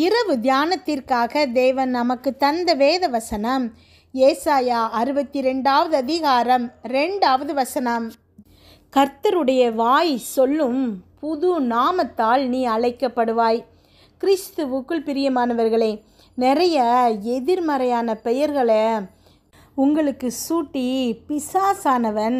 இரவு தியானத்திற்காக தேவன் நமக்கு தந்த வேத வசனம் ஏசாயா 62வது அதிகாரம் 2வது வசனம். கர்த்தருடைய வாய் சொல்லும் புது நாமத்தால் நீ அழைக்கப்படுவாய். கிறிஸ்துவுக்குள் பிரியமானவர்களே, நிறைய எதிர்மறையான பெயர்களை உங்களுக்கு சூட்டி பிசாசானவன்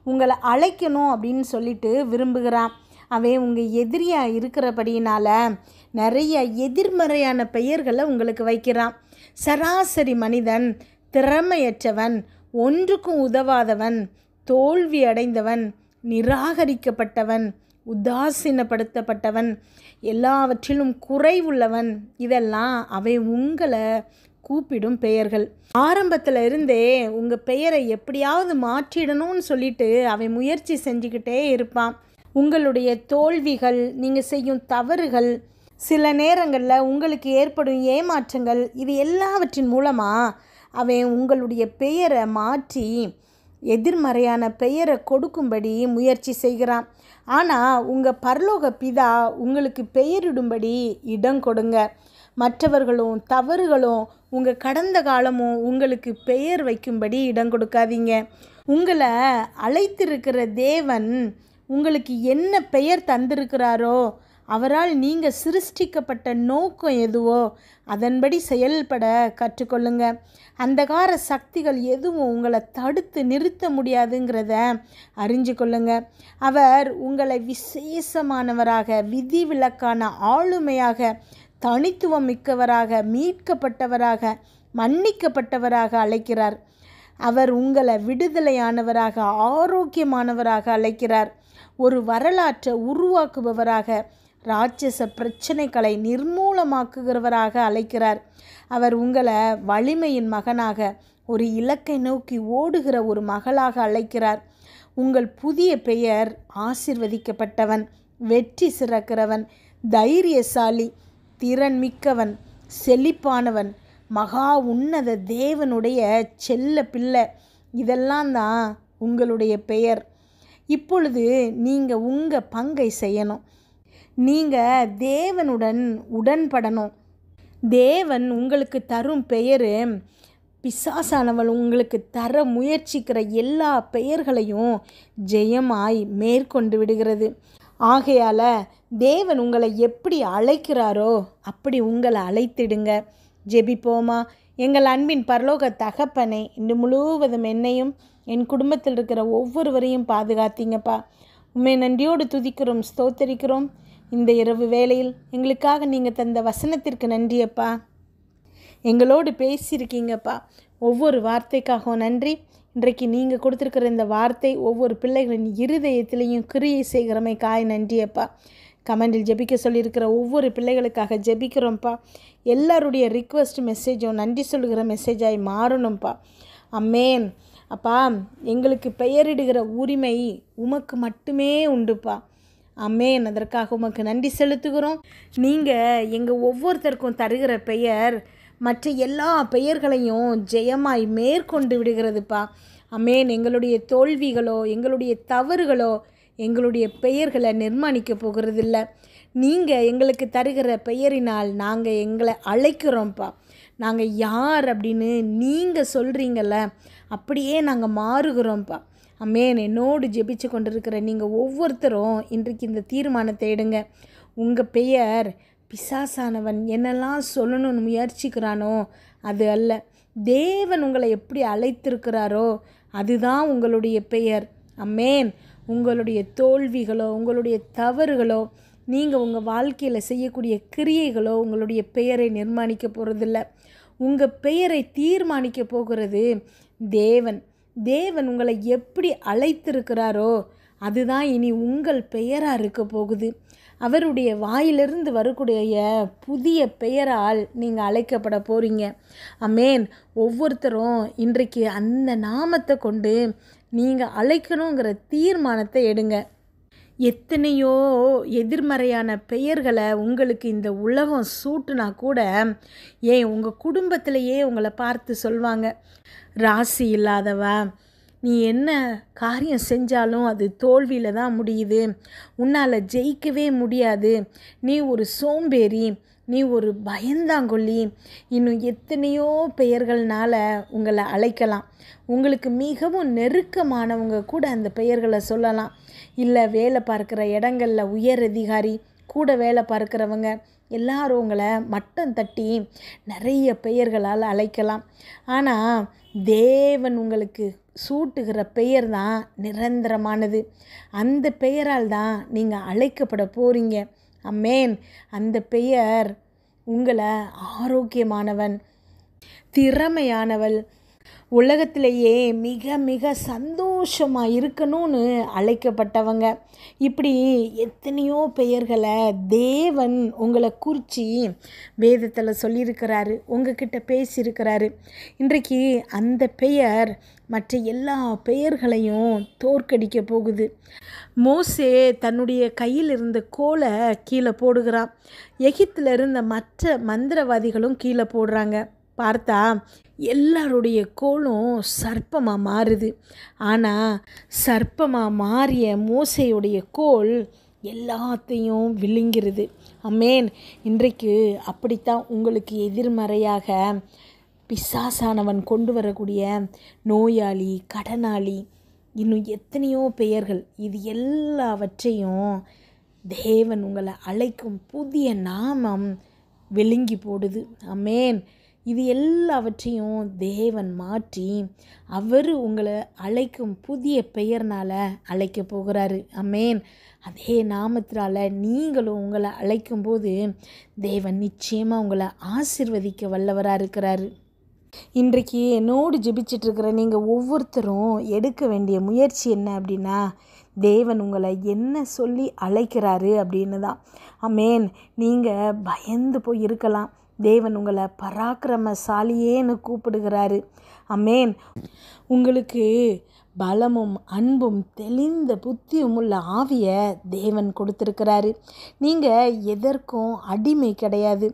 உங்களை அழைக்கணும் அப்படின்னு சொல்லிட்டு விரும்புகிறான். அவன் உங்கள் எதிரியாக இருக்கிறபடியினால் நிறைய எதிர்மறையான பெயர்களை உங்களுக்கு வைக்கிறான். சராசரி மனிதன், திறமையற்றவன், ஒன்றுக்கும் உதவாதவன், தோல்வி அடைந்தவன், நிராகரிக்கப்பட்டவன், உதாசீனப்படுத்தப்பட்டவன், எல்லாவற்றிலும் குறைவுள்ளவன், இதெல்லாம் அவை உங்களை கூப்பிடும் பெயர்கள். ஆரம்பத்தில் இருந்தே உங்கள் பெயரை எப்படியாவது மாற்றிடணும்னு சொல்லிட்டு அவன் முயற்சி செஞ்சுக்கிட்டே இருப்பான். உங்களுடைய தோல்விகள், நீங்கள் செய்யும் தவறுகள், சில நேரங்களில் உங்களுக்கு ஏற்படும் ஏமாற்றங்கள், இது எல்லாவற்றின் மூலமாக அவன் உங்களுடைய பெயரை மாற்றி எதிர்மறையான பெயரை கொடுக்கும்படி முயற்சி செய்கிறான். ஆனால் உங்கள் பரலோக பிதா உங்களுக்கு பெயரிடும்படி இடம் கொடுங்க. மற்றவர்களும் தவறுகளும் உங்கள் கடந்த காலமும் உங்களுக்கு பெயர் வைக்கும்படி இடம் கொடுக்காதீங்க. உங்களை அழைத்திருக்கிற தேவன் உங்களுக்கு என்ன பெயர் தந்திருக்கிறாரோ, அவரால் நீங்கள் சிருஷ்டிக்கப்பட்ட நோக்கம் எதுவோ அதன்படி செயல்பட கற்றுக்கொள்ளுங்க. அந்தகார சக்திகள் எதுவும் உங்களை தடுத்து நிறுத்த முடியாதுங்கிறத அறிஞ்சு கொள்ளுங்க. அவர் உங்களை விசேஷமானவராக, விதிவிலக்கான ஆளுமையாக, தனித்துவம் மிக்கவராக, மீட்கப்பட்டவராக, மன்னிக்கப்பட்டவராக அழைக்கிறார். அவர் உங்களை விடுதலையானவராக, ஆரோக்கியமானவராக அழைக்கிறார். ஒரு வரலாற்றை உருவாக்குபவராக, ராட்சச பிரச்சனைகளை நிர்மூலமாக்குகிறவராக அழைக்கிறார். அவர் உங்களை வலிமையின் மகனாக, ஒரு இலக்கை நோக்கி ஓடுகிற ஒரு மகளாக அழைக்கிறார். உங்கள் புதிய பெயர் ஆசீர்வதிக்கப்பட்டவன், வெற்றி சிறக்கிறவன், தைரியசாலி, திறன் மிக்கவன், செழிப்பானவன், மகா உன்னத தேவனுடைய செல்ல பிள்ளை. இதெல்லாம் தான் உங்களுடைய பெயர். இப்பொழுது நீங்கள் உங்கள் பங்கை செய்யணும். நீங்கள் தேவனுடன் உடன்படணும். தேவன் உங்களுக்கு தரும் பெயர் பிசாசானவள் உங்களுக்கு தர முயற்சிக்கிற எல்லா பெயர்களையும் ஜெயமாய் மேற்கொண்டு விடுகிறது. ஆகையால் தேவன் உங்களை எப்படி அழைக்கிறாரோ அப்படி உங்களை அழைத்திடுங்க. ஜெபிப்போமா. எங்கள் அன்பின் பரலோக தகப்பனே, இன்று முழுவதும் என்னையும் என் குடும்பத்தில் இருக்கிற ஒவ்வொருவரையும் பாதுகாத்தீங்கப்பா. உண்மை நன்றியோடு துதிக்கிறோம், ஸ்தோத்தரிக்கிறோம். இந்த இரவு வேளையில் எங்களுக்காக நீங்கள் தந்த வசனத்திற்கு நன்றியப்பா. எங்களோடு பேசியிருக்கீங்கப்பா. ஒவ்வொரு வார்த்தைக்காகவும் நன்றி. இன்றைக்கு நீங்கள் கொடுத்துருக்கிற இந்த வார்த்தை ஒவ்வொரு பிள்ளைகளின் இருதயத்திலையும் கிரியை செய்கிறமைக்காய் நன்றியப்பா. கமெண்டில் ஜெபிக்க சொல்லியிருக்கிற ஒவ்வொரு பிள்ளைகளுக்காக ஜெபிக்கிறோம்ப்பா. எல்லாருடைய ரிக்வெஸ்ட் மெசேஜும் நன்றி சொல்லுகிற மெசேஜாய் மாறணும்ப்பா. அமேன். அப்பா, எங்களுக்கு பெயரிடுகிற உரிமை உமக்கு மட்டுமே உண்டுப்பா. அமேன். அதற்காக உமக்கு நன்றி செலுத்துகிறோம். நீங்கள் எங்கள் ஒவ்வொருத்தருக்கும் தருகிற பெயர் மற்ற எல்லா பெயர்களையும் ஜெயமாய் மேற்கொண்டு விடுகிறதுப்பா. அமேன். எங்களுடைய தோல்விகளோ, எங்களுடைய தவறுகளோ எங்களுடைய பெயர்களை நிர்மாணிக்க போகிறதில்ல. நீங்கள் எங்களுக்கு தருகிற பெயரினால் நாங்கள் எங்களை அழைக்கிறோம்ப்பா. நாங்கள் யார் அப்படின்னு நீங்கள் சொல்கிறீங்கள, அப்படியே நாங்கள் மாறுகிறோம்ப்பா. அமேன். என்னோடு ஜெபிச்சு கொண்டிருக்கிற நீங்கள் ஒவ்வொருத்தரும் இன்றைக்கு இந்த தீர்மானத்தை எடுங்க. உங்கள் பெயர் பிசாசானவன் என்னெல்லாம் சொல்லணும்னு முயற்சிக்கிறானோ அது அல்ல. தேவன் உங்களை எப்படி அழைத்திருக்கிறாரோ அதுதான் உங்களுடைய பெயர். அமேன். உங்களுடைய தோல்விகளோ, உங்களுடைய தவறுகளோ, நீங்கள் உங்கள் வாழ்க்கையில் செய்யக்கூடிய கிரியைகளோ உங்களுடைய பெயரை நிர்மாணிக்க போகிறதில்ல. உங்கள் பெயரை தீர்மானிக்க போகிறது தேவன். தேவன் உங்களை எப்படி அழைத்திருக்கிறாரோ அதுதான் இனி உங்கள் பெயராக இருக்க போகுது. அவருடைய வாயிலிருந்து வரக்கூடிய புதிய பெயரால் நீங்கள் அழைக்கப்பட போகிறீங்க. அமேன். ஒவ்வொருத்தரும் இன்றைக்கு அந்த நாமத்தை கொண்டு நீங்கள் அழைக்கணுங்கிற தீர்மானத்தை எடுங்க. எத்தனையோ எதிர்மறையான பெயர்களை உங்களுக்கு இந்த உலகம் சூட்டுனா கூட, ஏன் உங்கள் குடும்பத்திலேயே உங்களை பார்த்து சொல்வாங்க, ராசி இல்லாதவா, நீ என்ன காரியம் செஞ்சாலும் அது தோல்வியில் தான் முடியுது, உன்னால் ஜெயிக்கவே முடியாது, நீ ஒரு சோம்பேறி, நீ ஒரு பயந்தாங்கொல்லி. இன்னும் எத்தனையோ பெயர்கள்னால் உங்களை அழைக்கலாம். உங்களுக்கு மிகவும் நெருக்கமானவங்க கூட அந்த பெயர்களை சொல்லலாம். இல்லை, வேலை பார்க்குற இடங்களில் உயர் அதிகாரி, கூட வேலை பார்க்குறவங்க எல்லாரும் உங்களை மட்டம் தட்டி நிறைய பெயர்களால் அழைக்கலாம். ஆனால் தேவன் உங்களுக்கு சூட்டுகிற பெயர் தான் நிரந்தரமானது. அந்த பெயரால் தான் நீங்கள் அழைக்கப்பட போகிறீங்க. ஆமென். அந்த பெயர் உங்களை ஆரோக்கியமானவன், திறமையானவள், உலகத்திலேயே மிக மிக சந்தோஷமாக இருக்கணும்னு அழைக்கப்பட்டவங்க. இப்படி எத்தனையோ பெயர்களை தேவன் உங்களை குறித்து வேதத்தில் சொல்லியிருக்கிறாரு, உங்ககிட்ட பேசியிருக்கிறாரு. இன்றைக்கு அந்த பெயர் மற்ற எல்லா பெயர்களையும் தோற்கடிக்க போகுது. மோசே தன்னுடைய கையில் இருந்த கோலை கீழே போடுகிறான். எகிப்தில் இருந்த மற்ற மந்திரவாதிகளும் கீழே போடுறாங்க. பார்த்தா எல்லாருடைய கோலும் சர்ப்பமாக மாறுது. ஆனால் சர்ப்பமாக மாறிய மோசேயுடைய கோல் எல்லாத்தையும் விழுங்கிறது. ஆமென். இன்றைக்கு அப்படித்தான் உங்களுக்கு எதிர்மறையாக பிசாசானவன் கொண்டு வரக்கூடிய நோயாளி, கடனாளி, இன்னும் எத்தனையோ பெயர்கள், இது எல்லாவற்றையும் தேவன் உங்களை அழைக்கும் புதிய நாமம் விழுங்கி போடுது. ஆமென். இது எல்லாவற்றையும் தேவன் மாற்றி அவர் உங்களை அழைக்கும் புதிய பெயர்னால் அழைக்க போகிறாரு. ஆமென். அதே நாமத்தினால நீங்களும் உங்களை அழைக்கும்போது தேவன் நிச்சயமாக உங்களை ஆசீர்வதிக்க வல்லவராக இருக்கிறாரு. இன்றைக்கு என்னோடு ஜெபிச்சிட்ருக்கிற நீங்கள் ஒவ்வொருத்தரும் எடுக்க வேண்டிய முயற்சி என்ன அப்படின்னா, தேவன் உங்களை என்ன சொல்லி அழைக்கிறாரு அப்படின்னு தான். ஆமென். நீங்கள் பயந்து போய் இருக்கலாம். தேவன் உங்களை பராக்கிரமசாலியேன்னு கூப்பிடுகிறாரு. ஆமென். உங்களுக்கு பலமும் அன்பும் தெளிந்த புத்தியும் உள்ள ஆவியை தேவன் கொடுத்துருக்கிறாரு. நீங்கள் எதற்கும் அடிமை கிடையாது.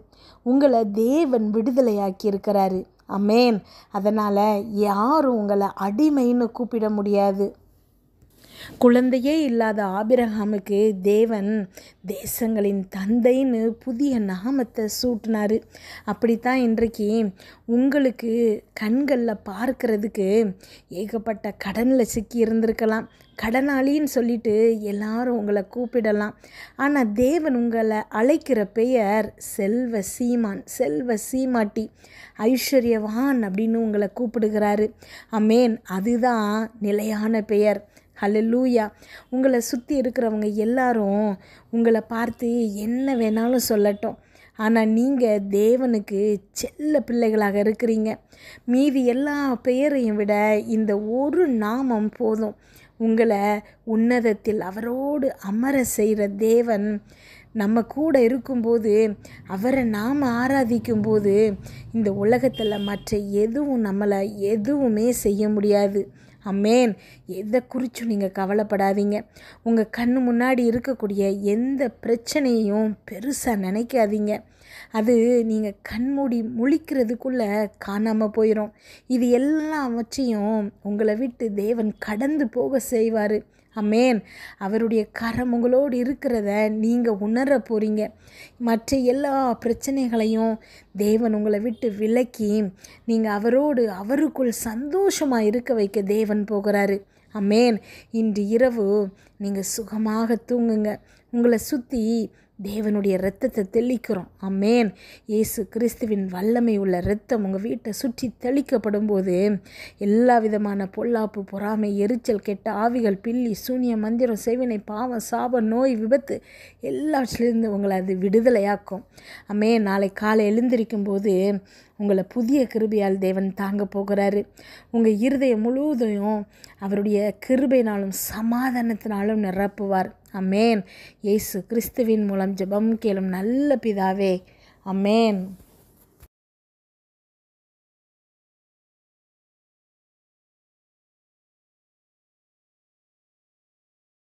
உங்களை தேவன் விடுதலையாக்கி இருக்கிறாரு. ஆமென். அதனால் யாரும் உங்களை அடிமைன்னு கூப்பிட முடியாது. குழந்தையே இல்லாத ஆபிரகாமுக்கு தேவன் தேசங்களின் தந்தைன்னு புதிய நாமத்தை சூட்டினார். அப்படித்தான் இன்றைக்கு உங்களுக்கு கண்களில் பார்க்கறதுக்கு ஏகப்பட்ட கடனில் சிக்கி இருந்திருக்கலாம். கடனாளின்னு சொல்லிட்டு எல்லாரும் உங்களை கூப்பிடலாம். ஆனால் தேவன் உங்களை அழைக்கிற பெயர் செல்வ சீமான், செல்வ சீமாட்டி, ஐஸ்வர்யவான் அப்படின்னு உங்களை கூப்பிடுகிறாரு. ஆமென். அதுதான் நிலையான பெயர். ஹல்லேலூயா. உங்களை சுற்றி இருக்கிறவங்க எல்லாரும் உங்களை பார்த்து என்ன வேணாலும் சொல்லட்டும். ஆனால் நீங்கள் தேவனுக்கு செல்ல பிள்ளைகளாக இருக்கிறீங்க. மீதி எல்லா பெயரையும் விட இந்த ஒரு நாமம் போதும். உங்களை உன்னதத்தில் அவரோடு அமர செய்கிற தேவன் நம்ம கூட இருக்கும்போது, அவரை நாம் ஆராதிக்கும்போது இந்த உலகத்தில் மற்ற எதுவும் நம்மளை எதுவுமே செய்ய முடியாது. ஆமென். எதை குறித்தும் நீங்கள் கவலைப்படாதீங்க. உங்கள் கண்ணு முன்னாடி இருக்கக்கூடிய எந்த பிரச்சனையும் பெருசாக நினைக்காதீங்க. அது நீங்கள் கண்மூடி முழிக்கிறதுக்குள்ளே காணாமல் போயிடும். இது எல்லாவற்றையும் உங்களை விட்டு தேவன் கடந்து போக செய்வார். ஆமென். அவருடைய கரம் உங்களோடு இருக்கிறத நீங்கள் உணர போகிறீங்க. மற்ற எல்லா பிரச்சனைகளையும் தேவன் உங்களை விட்டு விலக்கி நீங்கள் அவருக்குள் சந்தோஷமாக இருக்க வைக்க தேவன் போகிறாரு. ஆமென். இன்று இரவு நீங்கள் சுகமாக தூங்குங்க. உங்களை சுற்றி தேவனுடைய இரத்தத்தை தெளிக்கிறோம். ஆமென். இயேசு கிறிஸ்துவின் வல்லமை உள்ள இரத்தம் உங்கள் வீட்டை சுற்றி தெளிக்கப்படும் போது எல்லா விதமான பொல்லாப்பு, பொறாமை, எரிச்சல், கெட்ட ஆவிகள், பில்லி, சூனியம், மந்திரம், செய்வினை, பாவம், சாபம், நோய், விபத்து எல்லாவற்றிலிருந்து உங்களை அது விடுதலையாக்கும். ஆமென். நாளை காலை எழுந்திருக்கும் போது உங்களை புதிய கிருபையால் தேவன் தாங்க போகிறாரு. உங்கள் இருதயம் முழுவதையும் அவருடைய கிருபையினாலும் சமாதானத்தினாலும் நிரப்புவார். ஆமென். இயேசு கிறிஸ்துவின் மூலம் ஜெபம் கேளும் நல்ல பிதாவே. ஆமென்.